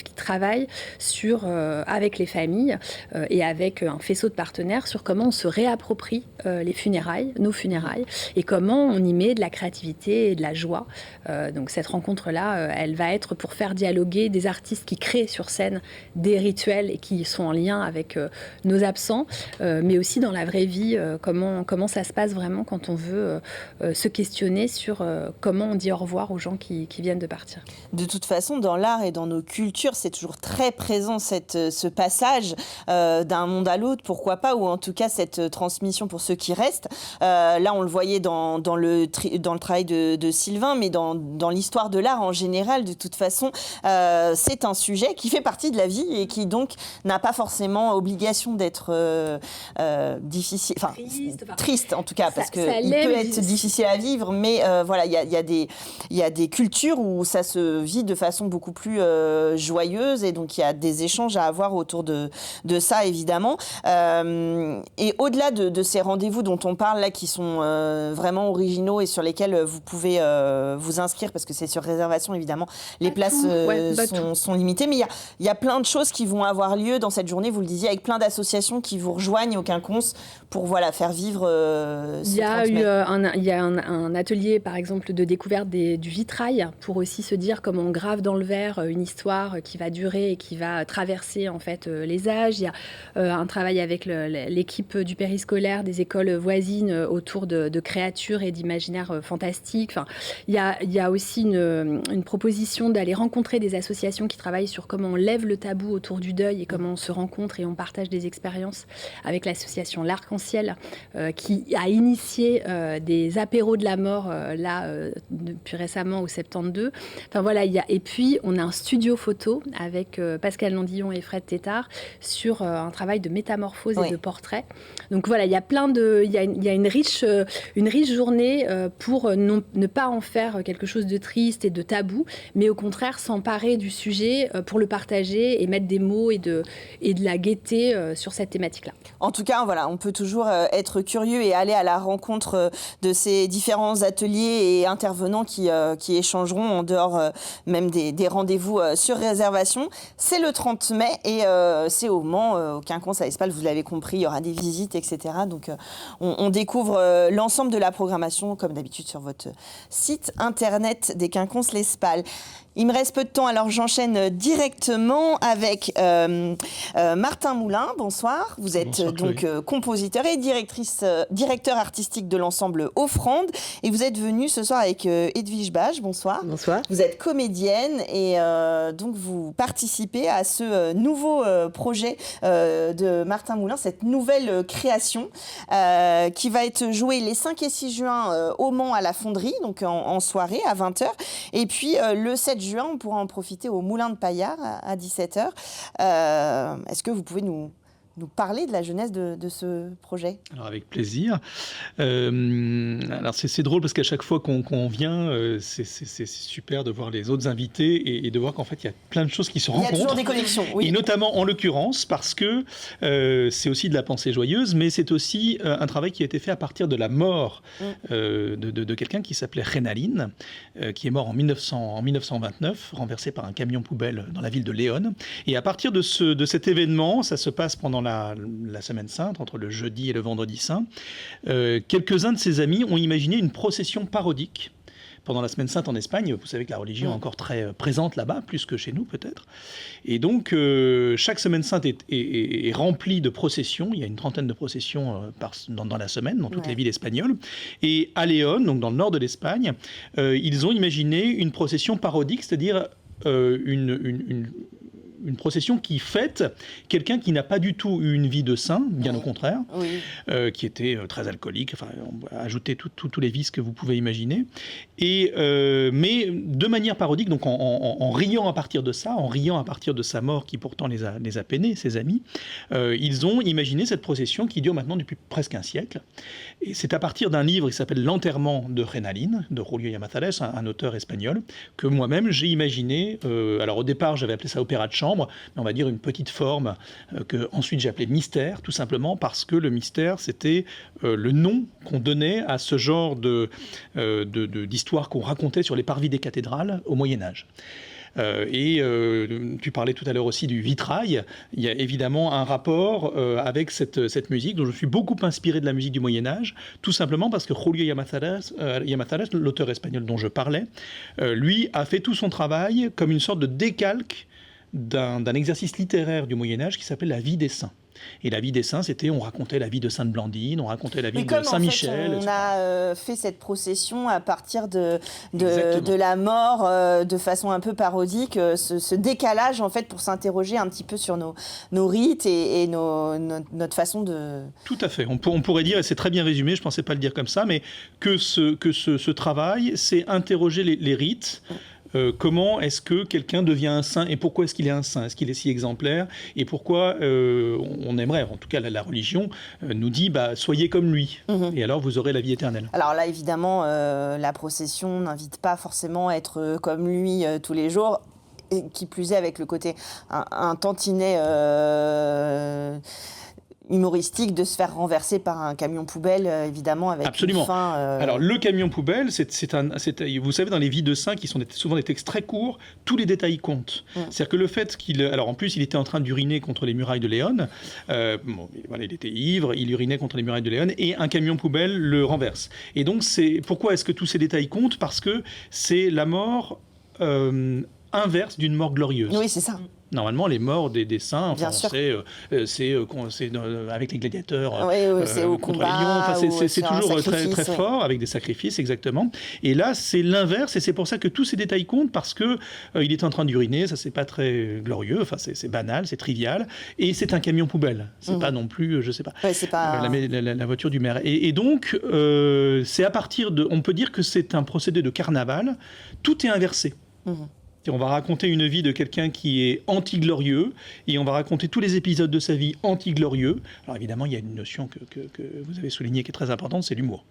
qui travaille avec les familles et avec un faisceau de partenaires sur comment on se réapproprie les funérailles, nos funérailles, et comment on y met de la créativité et de la joie. Donc cette rencontre-là, elle va être pour faire dialoguer des artistes qui créent sur scène des rituels et qui sont en lien avec nos absents, mais aussi dans la vraie vie, comment ça se passe vraiment quand on veut se questionner sur comment on dit au revoir aux gens qui viennent de partir. De toute façon, dans l'art et dans nos cultures, c'est toujours très présent ce passage d'un monde à l'autre, pourquoi pas, ou en tout cas cette transmission pour ceux qui restent. Là, on le voyait dans le travail de Sylvain, mais dans l'histoire de l'art en général, de toute façon, c'est un sujet qui fait partie de la vie et qui donc n'a pas forcément obligation d'être difficile, triste en tout cas, parce qu'il peut être difficile à vivre, mais voilà, il y a des cultures où ça se vit de façon beaucoup plus joyeuse, et donc il y a des échanges à avoir autour de ça, évidemment. Et au-delà de ces rendez-vous dont on parle là, qui sont vraiment originaux et sur lesquels vous pouvez vous inscrire, parce que c'est sur réservation, évidemment, les places sont limitées, mais il y a plein de choses qui vont avoir lieu dans cette journée, vous le disiez, avec plein d'associations qui vous rejoignent au Quinconce pour faire vivre il y a un atelier, par exemple, de découverte du vitrail, pour aussi se dire comment on grave dans le verre une histoire qui va durer et qui va traverser en fait les âges. Il y a un travail avec l'équipe du périscolaire des écoles voisines autour de créatures et d'imaginaire fantastique. Enfin, il y a aussi une proposition d'aller rencontrer des associations qui travaillent sur comment on lève le tabou autour du deuil et comment on se rencontre et on partage des expériences, avec l'association L'Arc-en-Ciel qui a initié des apéros de la mort depuis récemment au 72. Enfin voilà, et puis on a un studio photo avec Pascal Landillon et Fred Tétard sur un travail de métamorphose et de portrait. Donc voilà, il y a une riche journée pour ne pas en faire quelque chose de triste et de tabou, mais au contraire s'emparer du sujet pour le partager et mettre des mots et de la gaieté sur cette thématique-là. En tout cas, voilà, on peut toujours être curieux et aller à la rencontre de ces différents ateliers et intervenants qui échangeront en dehors même des rendez-vous sur réservation. C'est le 30 mai et c'est au Mans, au Quinconce à Espal, vous l'avez compris, il y aura des visites, etc. Donc on découvre l'ensemble de la programmation, comme d'habitude, sur votre site internet des Quinconces l'Espal. Il me reste peu de temps, alors j'enchaîne directement avec Martin Moulin. Bonsoir. Vous êtes donc compositeur et directeur artistique de l'ensemble Offrande. Et vous êtes venu ce soir avec Edwige Bage. Bonsoir. Bonsoir. Vous êtes comédienne et donc vous participez à ce nouveau projet de Martin Moulin, cette nouvelle création qui va être jouée les 5 et 6 juin au Mans à la Fonderie, donc en soirée à 20h. Et puis le 7 juin, on pourra en profiter au Moulin de Paillard à 17h. Est-ce que vous pouvez nous parler de la jeunesse de ce projet? Alors avec plaisir. Alors c'est drôle parce qu'à chaque fois qu'on vient, c'est super de voir les autres invités et de voir qu'en fait il y a plein de choses qui se rencontrent. Il y a toujours des connexions, oui. Et notamment en l'occurrence parce que c'est aussi de la pensée joyeuse, mais c'est aussi un travail qui a été fait à partir de la mort de quelqu'un qui s'appelait Renaline, qui est mort en 1929, renversé par un camion poubelle dans la ville de Léon. Et à partir de cet événement, ça se passe pendant la Semaine Sainte, entre le jeudi et le vendredi saint, quelques-uns de ses amis ont imaginé une procession parodique pendant la Semaine Sainte en Espagne. Vous savez que la religion est encore très présente là-bas, plus que chez nous peut-être. Et donc, chaque Semaine Sainte est remplie de processions. Il y a une trentaine de processions dans la semaine, dans toutes les villes espagnoles. Et à Léon, donc dans le nord de l'Espagne, ils ont imaginé une procession parodique, c'est-à-dire une procession qui fête quelqu'un qui n'a pas du tout eu une vie de saint, bien au contraire, qui était très alcoolique, enfin, on va ajouter tous les vices que vous pouvez imaginer, mais de manière parodique, donc en riant à partir de ça, en riant à partir de sa mort qui pourtant les a peinés, ses amis, ils ont imaginé cette procession qui dure maintenant depuis presque un siècle. Et c'est à partir d'un livre qui s'appelle L'enterrement de Renaline, de Julio Llamazares, un auteur espagnol, que moi-même j'ai imaginé. Alors au départ, j'avais appelé ça opéra de chambre, mais on va dire une petite forme que ensuite j'ai appelée mystère, tout simplement parce que le mystère, c'était le nom qu'on donnait à ce genre d'histoire qu'on racontait sur les parvis des cathédrales au Moyen-Âge. Tu parlais tout à l'heure aussi du vitrail. Il y a évidemment un rapport avec cette musique dont je suis beaucoup inspiré de la musique du Moyen-Âge, tout simplement parce que Julio Llamazares, l'auteur espagnol dont je parlais, lui a fait tout son travail comme une sorte de décalque d'un exercice littéraire du Moyen-Âge qui s'appelait la vie des saints. Et la vie des saints, on racontait la vie de Sainte Blandine, on racontait la vie de Saint-Michel. On a fait cette procession à partir de la mort de façon un peu parodique, ce décalage en fait pour s'interroger un petit peu sur nos rites et notre façon de... Tout à fait. On pourrait dire, et c'est très bien résumé, je ne pensais pas le dire comme ça, mais que ce travail, c'est interroger les rites. Comment est-ce que quelqu'un devient un saint et pourquoi est-ce qu'il est un saint? Est-ce qu'il est si exemplaire? Et pourquoi on aimerait, en tout cas la religion nous dit soyez comme lui et alors vous aurez la vie éternelle. Alors là évidemment la procession n'invite pas forcément à être comme lui tous les jours, et qui plus est avec le côté un tantinet humoristique de se faire renverser par un camion poubelle, évidemment, avec Absolument. Une fin... Alors, le camion poubelle, vous savez, dans les vies de saints, qui sont souvent des textes très courts, tous les détails comptent. C'est-à-dire que le fait alors en plus, il était en train d'uriner contre les murailles de Léon, il était ivre, il urinait contre les murailles de Léon, et un camion poubelle le renverse. Et donc, pourquoi est-ce que tous ces détails comptent? Parce que c'est la mort inverse d'une mort glorieuse. Oui, c'est ça. Normalement, les morts des saints, c'est avec les gladiateurs c'est au contre combat, les lions. C'est toujours très fort, avec des sacrifices, exactement. Et là, c'est l'inverse, et c'est pour ça que tous ces détails comptent, parce que il est en train d'uriner, ça c'est pas très glorieux, enfin c'est banal, c'est trivial, et c'est un camion poubelle. C'est pas non plus, je sais pas, la voiture du maire. Et donc, c'est à partir on peut dire que c'est un procédé de carnaval. Tout est inversé. On va raconter une vie de quelqu'un qui est anti-glorieux et on va raconter tous les épisodes de sa vie anti-glorieux. Alors évidemment, il y a une notion que vous avez soulignée qui est très importante, c'est l'humour.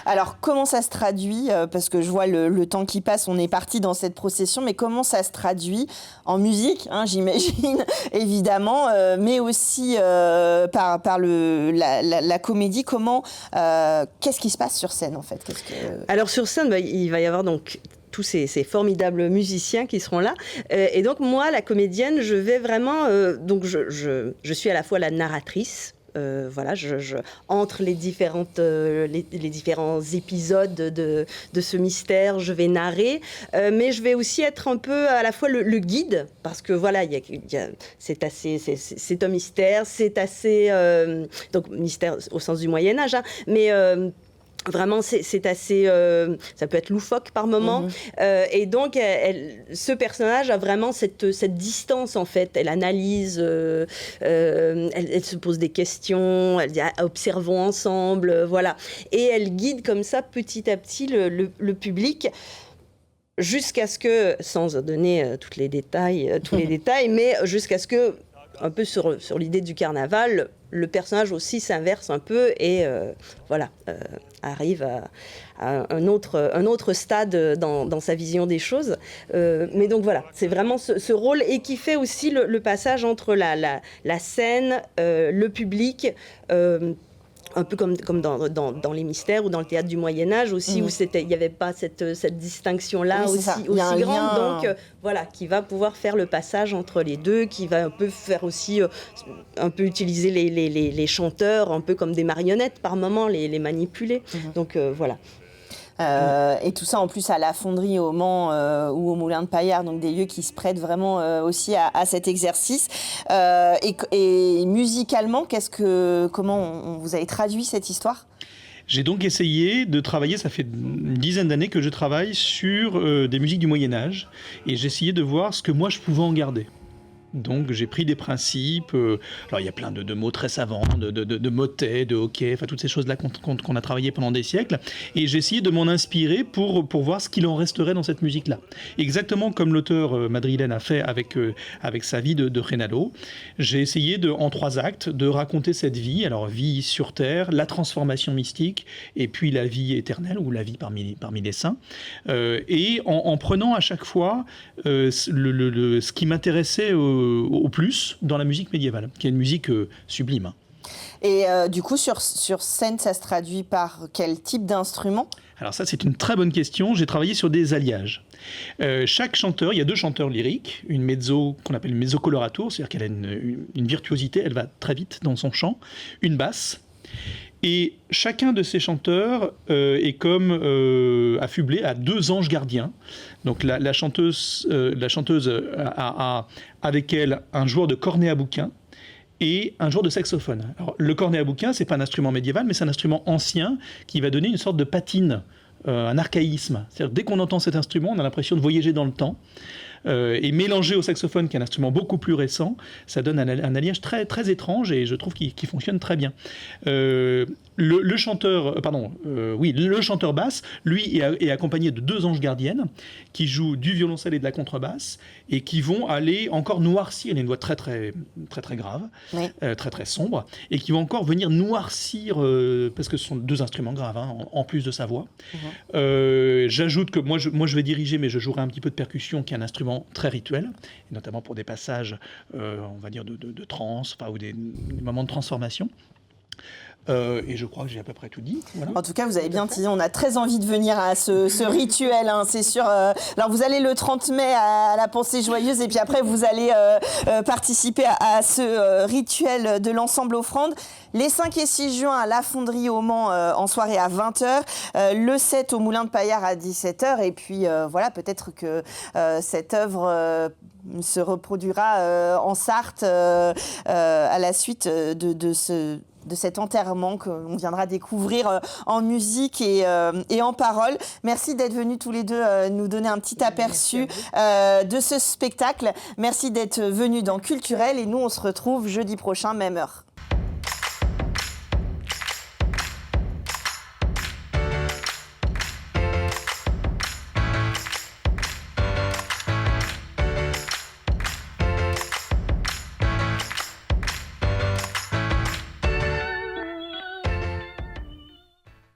Alors comment ça se traduit? Parce que je vois le temps qui passe, on est parti dans cette procession, mais comment ça se traduit en musique, j'imagine, évidemment, mais aussi par la comédie. Qu'est-ce qui se passe sur scène en fait? Alors sur scène, il va y avoir donc tous ces formidables musiciens qui seront là. Et donc, moi, la comédienne, je vais vraiment... donc, je suis à la fois la narratrice, Voilà, entre les différents épisodes de ce mystère, je vais narrer, mais je vais aussi être un peu à la fois le guide, parce que voilà, c'est un mystère, c'est assez... donc mystère au sens du Moyen-Âge, hein, mais... Vraiment, c'est assez... ça peut être loufoque par moment. Et donc, ce personnage a vraiment cette distance, en fait. Elle analyse, elle se pose des questions, elle dit « observons ensemble », voilà. Et elle guide comme ça, petit à petit, le public, jusqu'à ce que, sans donner tous les détails, mais jusqu'à ce que, un peu sur l'idée du carnaval, le personnage aussi s'inverse un peu et arrive à un autre stade dans sa vision des choses. Mais donc voilà, c'est vraiment ce rôle et qui fait aussi le passage entre la scène, le public, un peu comme dans les mystères ou dans le théâtre du Moyen-Âge aussi, où il n'y avait pas cette distinction-là aussi grande. Donc voilà, qui va pouvoir faire le passage entre les deux, qui va un peu faire aussi, un peu utiliser les chanteurs, un peu comme des marionnettes par moment, les manipuler. Donc voilà. Et tout ça en plus à la Fonderie au Mans ou au Moulin de Paillard, donc des lieux qui se prêtent vraiment aussi à cet exercice. Et musicalement, comment vous avez traduit cette histoire ? J'ai donc essayé de travailler, ça fait une dizaine d'années que je travaille sur des musiques du Moyen-Âge, et j'ai essayé de voir ce que moi je pouvais en garder. Donc j'ai pris des principes, alors il y a plein de mots très savants, de motets, de hockey, enfin toutes ces choses-là qu'on a travaillé pendant des siècles, et j'ai essayé de m'en inspirer pour voir ce qu'il en resterait dans cette musique-là. Exactement comme l'auteur madrilène a fait avec sa vie de Reynaldo, j'ai essayé en 3 actes de raconter cette vie, alors vie sur terre, la transformation mystique, et puis la vie éternelle, ou la vie parmi les saints, et en prenant à chaque fois ce qui m'intéressait au plus dans la musique médiévale, qui est une musique sublime. Et du coup, sur scène, ça se traduit par quel type d'instrument ? Alors ça, c'est une très bonne question. J'ai travaillé sur des alliages. Chaque chanteur, il y a 2 chanteurs lyriques, une mezzo qu'on appelle une mezzo colorato, c'est-à-dire qu'elle a une virtuosité, elle va très vite dans son chant, une basse. Et chacun de ces chanteurs est comme affublé à 2 anges gardiens. Donc la chanteuse a avec elle un joueur de cornet à bouquin et un joueur de saxophone. Alors, le cornet à bouquin, c'est pas un instrument médiéval, mais c'est un instrument ancien qui va donner une sorte de patine, un archaïsme. C'est-à-dire, dès qu'on entend cet instrument, on a l'impression de voyager dans le temps. Et mélangé au saxophone, qui est un instrument beaucoup plus récent, ça donne un alliage très, très étrange et je trouve qu'il fonctionne très bien. Le chanteur basse, lui, est accompagné de 2 anges gardiennes qui jouent du violoncelle et de la contrebasse et qui vont aller encore noircir, il a une voix très, très, très, très grave, oui. Très, très sombre, et qui vont encore venir noircir, parce que ce sont 2 instruments graves, hein, en plus de sa voix. J'ajoute que moi, je vais diriger, mais je jouerai un petit peu de percussion, qui est un instrument très rituel, et notamment pour des passages, on va dire, de trance, ou des moments de transformation. Et je crois que j'ai à peu près tout dit. Voilà. En tout cas, vous avez bien dit, on a très envie de venir à ce rituel, hein, c'est sûr. Alors, vous allez le 30 mai à la Pensée Joyeuse, et puis après, vous allez participer à ce rituel de l'ensemble offrande. Les 5 et 6 juin à la Fonderie au Mans en soirée à 20h, le 7 au Moulin de Paillard à 17h, et puis voilà, peut-être que cette œuvre se reproduira en Sarthe à la suite de cet enterrement qu'on viendra découvrir en musique et en parole. Merci d'être venus tous les deux nous donner un petit aperçu de ce spectacle. Merci d'être venus dans Culturel, et nous on se retrouve jeudi prochain, même heure.